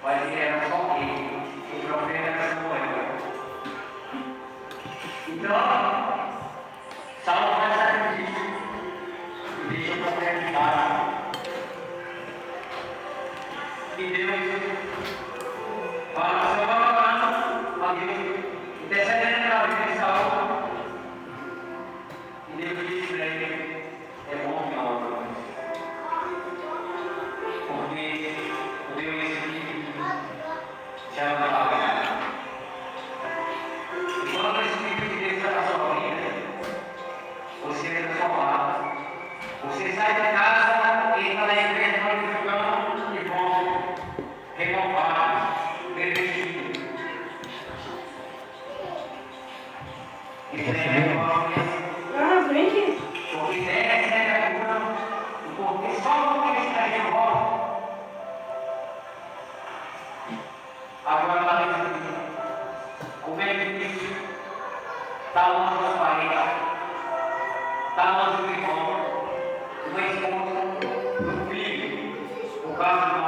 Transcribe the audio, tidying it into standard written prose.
Mas ele era só o profeta era Samuel. Então, Saulo faz sacrifício e deixa o profeta de casa. E Deus fala para Samuel, a Deus, intercedendo pela vida de Saulo. E Deus disse para ele: é bom que não ore, porque o meu Espírito já não trabalha. E quando o Espírito de Deus está na sua vida, você é transformado. Você sai de casa, entra na igreja, glorificando e volta renovado, revestido. Isso é porque desce a cura, porque só o que está de volta. Agora está dizendo, como é que diz, está longe da parede, está longe do irmão, do esposo, do filho, no caso